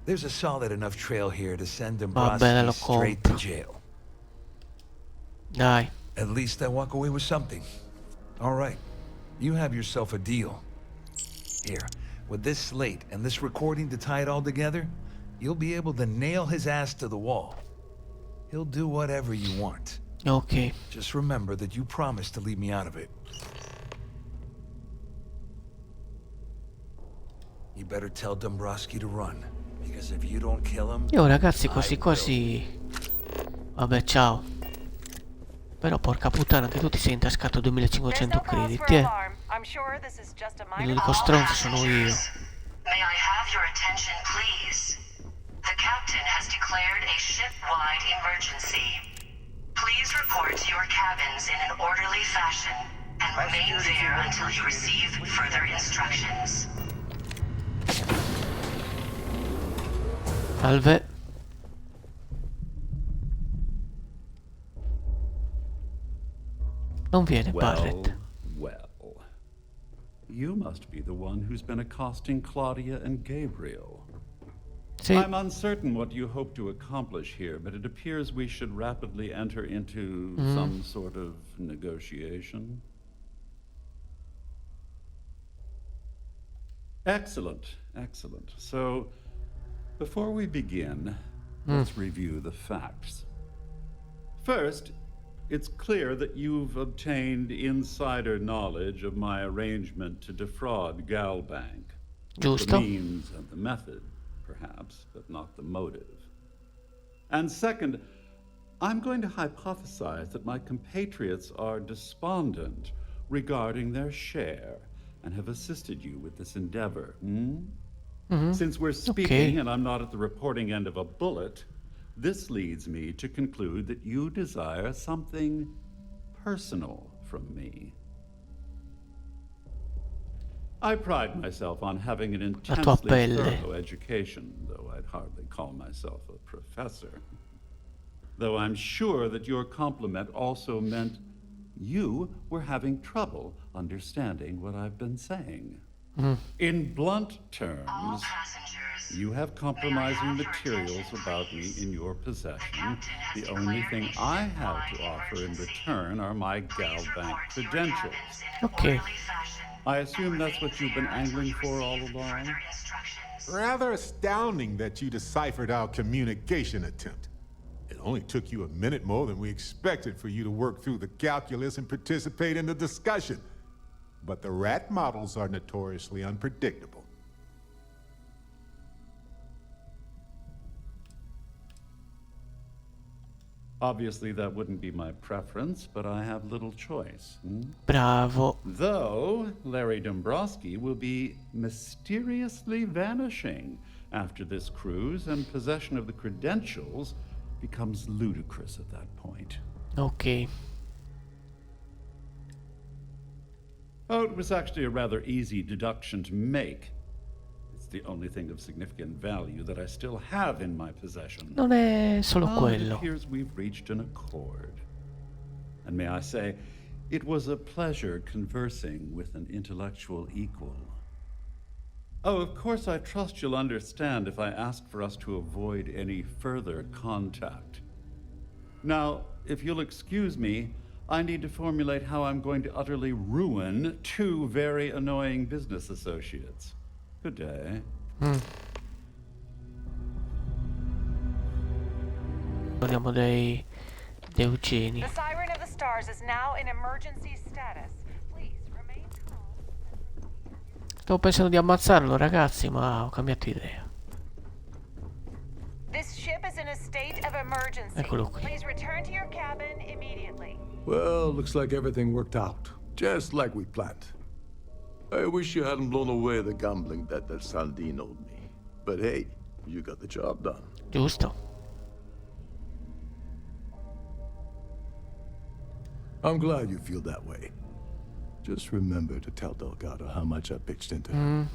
There's a solid enough trail here to send Dombrowski straight to jail. Dai. At least I walk away with something. All right, you have yourself a deal. Here, with this slate and this recording to tie it all together, you'll be able to nail his ass to the wall. He'll do whatever you want. Okay. Just remember that you promised to leave me out of it. You better tell Dombrowski to run, because if you don't kill him, io ragazzi quasi... Vabbè, ciao. Però porca puttana, che tu ti sei intascato 2500 crediti, L'unico stronzo sono io. May I have your attention, please? The captain has declared a ship-wide emergency. Please report to your cabins in an orderly fashion and remain there until you receive further instructions. Salve. Non viene, Barrett. Well, you must be the one who's been accosting Claudia and Gabriel. Sì. I'm uncertain what you hope to accomplish here, but it appears we should rapidly enter into some sort of negotiation. Excellent, excellent. So, before we begin, let's review the facts. First, it's clear that you've obtained insider knowledge of my arrangement to defraud Galbank. Giusto. The means and the method, perhaps, but not the motive. And second, I'm going to hypothesize that my compatriots are despondent regarding their share and have assisted you with this endeavor. Since we're speaking and I'm not at the reporting end of a bullet, this leads me to conclude that you desire something personal from me. I pride myself on having an intensely thorough education, though I'd hardly call myself a professor. though I'm sure that your compliment also meant you were having trouble understanding what I've been saying. In blunt terms, you have compromising materials about me in your possession. The only thing I have to offer in return are my Gal Bank credentials. Ok. I assume that's what you've been angling for all along? Rather astounding that you deciphered our communication attempt. It only took you a minute more than we expected for you to work through the calculus and participate in the discussion. But the rat models are notoriously unpredictable. Obviously, that wouldn't be my preference, but I have little choice. Bravo. Though Larry Dombrowski will be mysteriously vanishing after this cruise, and possession of the credentials becomes ludicrous at that point. Ok. Oh, it was actually a rather easy deduction to make. It's the only thing of significant value that I still have in my possession. Non è solo It quello. appears we've reached an accord. And may I say, it was a pleasure conversing with an intellectual equal. Oh, of course, I trust you'll understand if I ask for us to avoid any further contact. Now, if you'll excuse me, I need to formulate how I'm going to utterly ruin two very annoying business associates. Good day. Abbiamo dei Eugeni. The Siren of the Stars is now in emergency status. Please remain calm. Stavo pensando di ammazzarlo, ragazzi, ma ho cambiato idea. This ship is in a state of emergency. Eccolo qui. Please return to your cabin immediately. Well, looks like everything worked out, just like we planned. I wish you hadn't blown away the gambling debt that Saldin owed me. But hey, you got the job done. Giusto. I'm glad you feel that way. Just remember to tell Delgado how much I pitched into her.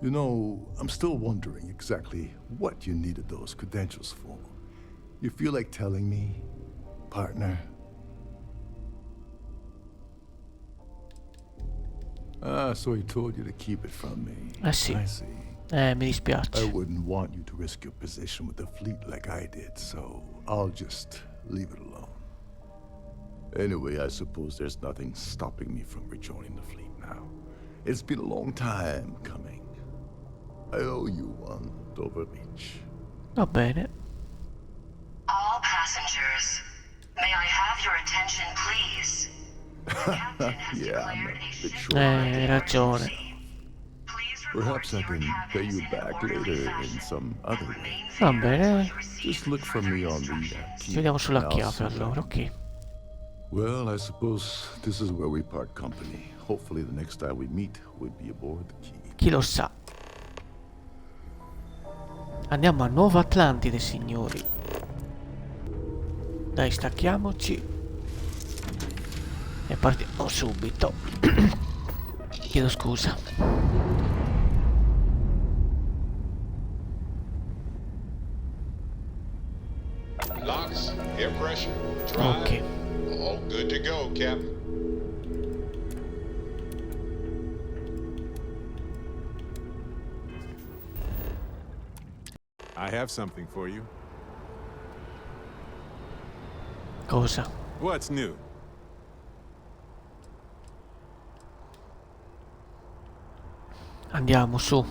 You know, I'm still wondering exactly what you needed those credentials for. You feel like telling me, partner? Ah, so he told you to keep it from me. I see. Mi dispiace. I wouldn't want you to risk your position with the fleet like I did, so I'll just leave it alone. Anyway, I suppose there's nothing stopping me from rejoining the fleet now. It's been a long time coming. I owe you one, Dover Beach. Va bene. All passengers, may I have your attention, please? Yeah, I'm a bit short. Hai ragione. Perhaps I can pay you back later in some other way. Va bene. Just look for me on the Ci vediamo sulla chiave allora, ok. Well, I suppose this is where we part company. Hopefully the next time we meet we'll be aboard the Key. Chi lo sa. Andiamo a Nuova Atlantide, signori. Dai, stacchiamoci. E partiamo subito. Chiedo scusa. Locks, air pressure, drive. Ok. All good to go, Captain. I have something for you. Cosa? What's new? Andiamo su.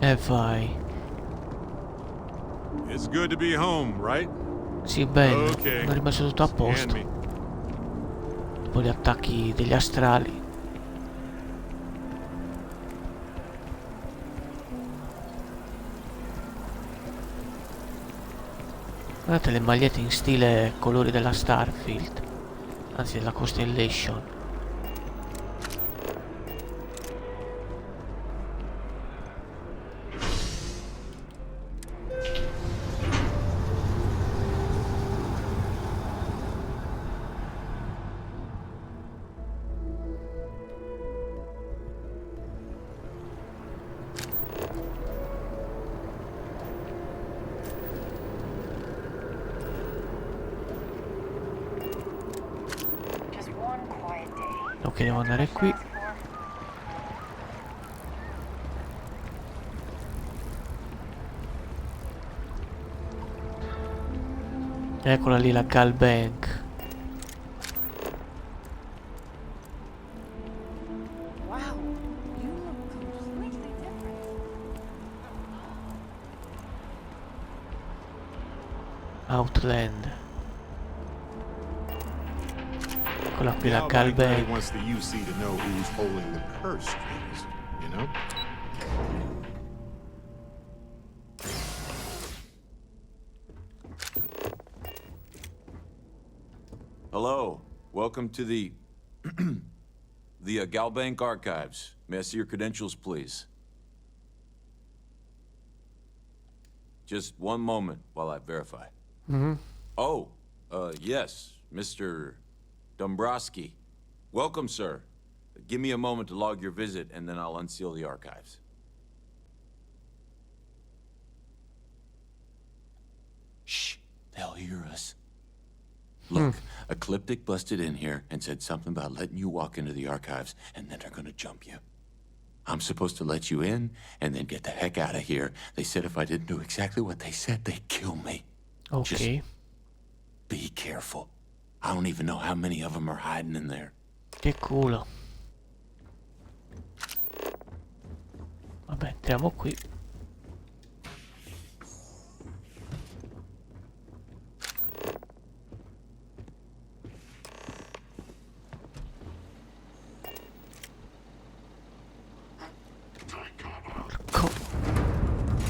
E vai. It's good to be home, right? Sì, bello. Okay. Ho rimesso tutto a posto. Dopo gli attacchi degli astrali. Guardate le magliette in stile colori della Starfield. Anzi, della Constellation. Ok, devo andare qui. Eccola lì la Gal Bank. Outland. Eccola qui la Gal Bank. Wants the UC to know who's holding the purse strings, you know? Hello, welcome to the the Galbank Archives. May I see your credentials, please? Just one moment while I verify. Oh, yes, Mr. Dombrowski. Welcome, sir. Give me a moment to log your visit, and then I'll unseal the archives. Shh, they'll hear us. Look, Ecliptic busted in here and said something about letting you walk into the archives, and then they're gonna jump you. I'm supposed to let you in, and then get the heck out of here. They said if I didn't do exactly what they said, they'd kill me. Ok. Just be careful. I don't even know how many of them are hiding in there. Che culo. Vabbè, entriamo qui.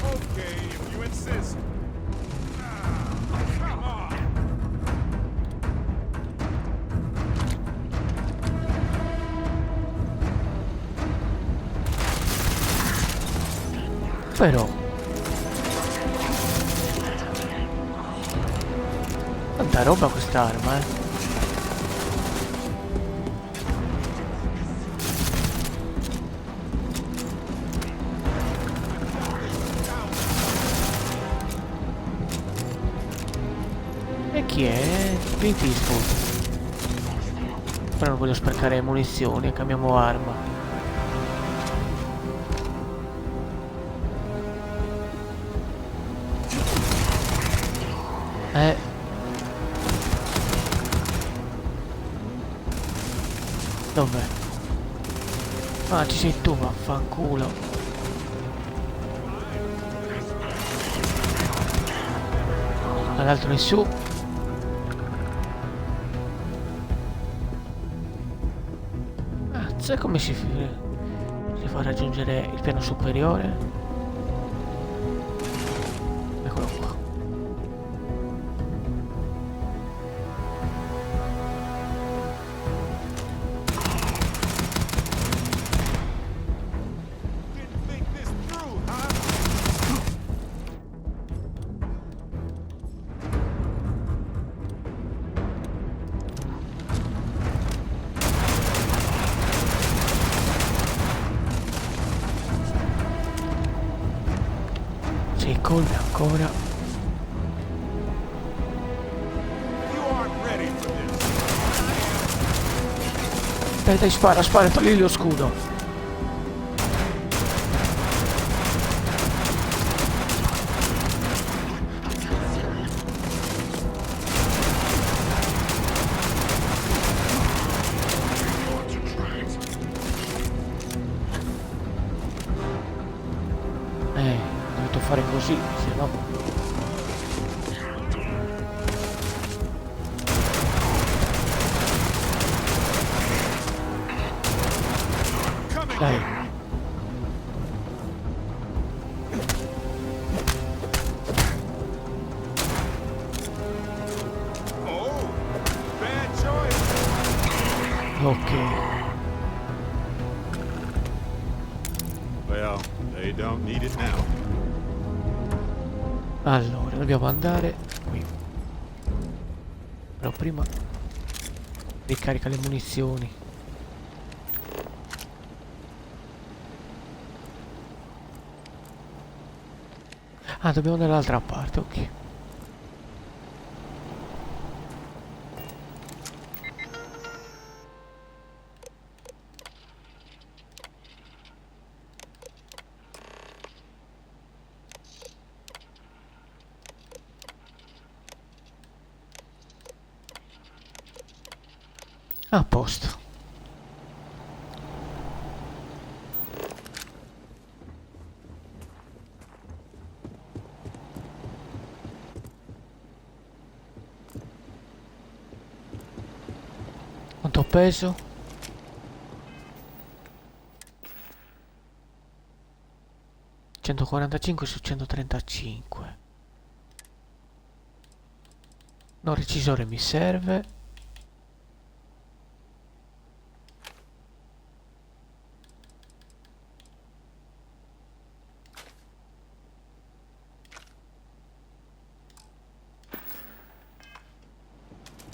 Okay, if you insist. Come on. Però tanta roba quest'arma, eh. E chi è? Clint Eastwood. Però non voglio sprecare munizioni, cambiamo arma. Dov'è? Ah, ci sei tu, vaffanculo. L'altro è su. Ah, sai come si fa a raggiungere il piano superiore? Eccolo qua. Colpi ancora. Dai, spara, togli lo scudo. Ho dovuto fare così, se no. Dai. Ok. Well, they don't need it now. Allora, dobbiamo andare qui. Però prima ricarica le munizioni. Ah, dobbiamo andare dall'altra parte, ok. A posto. Quanto ho peso? 145 su 135. No, recisore mi serve.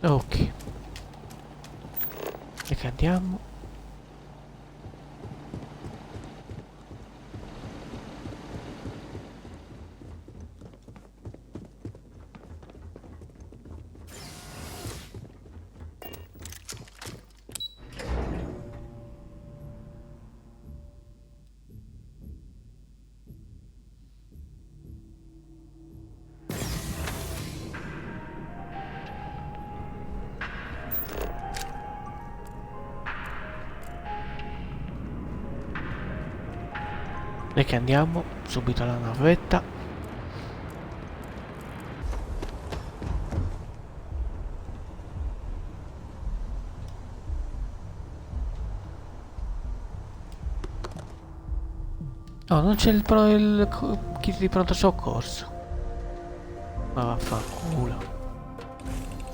Ok. E che andiamo? E che andiamo subito alla navetta. Oh, non c'è il kit di pronto soccorso. Ma vaffanculo.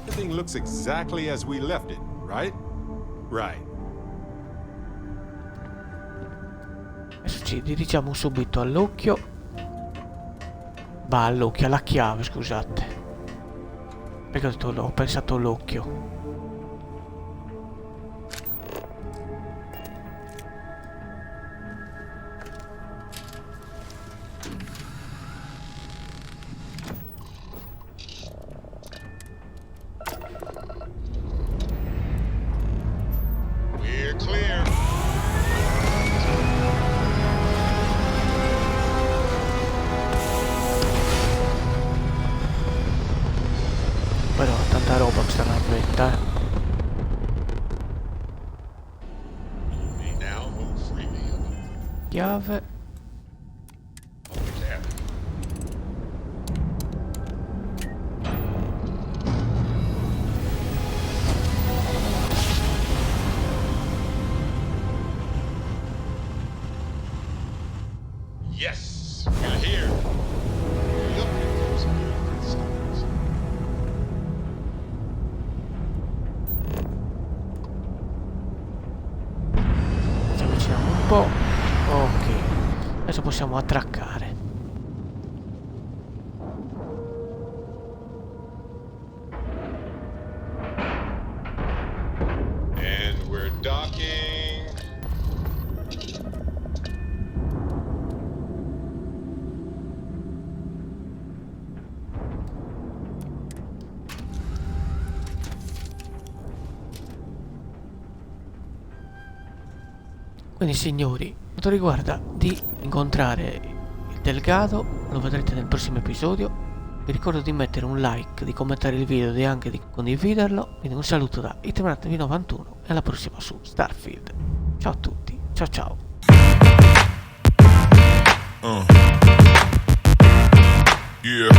Everything looks exactly as we left it, right? Right. Adesso ci dirigiamo subito all'occhio. Va all'occhio, alla chiave, scusate. Perché ho pensato all'occhio. We're clear. Però tanta roba questa navetta, Now move freely. Chiave. Yes, we're here. Look at those beautiful stars. Ci avviciniamo un po'. Ok. Adesso possiamo attraccare. And we're docking. Quindi signori, quanto riguarda di incontrare il Delgado, lo vedrete nel prossimo episodio. Vi ricordo di mettere un like, di commentare il video e anche di condividerlo. Quindi un saluto da itmratv91 e alla prossima su Starfield. Ciao a tutti, ciao ciao. Yeah.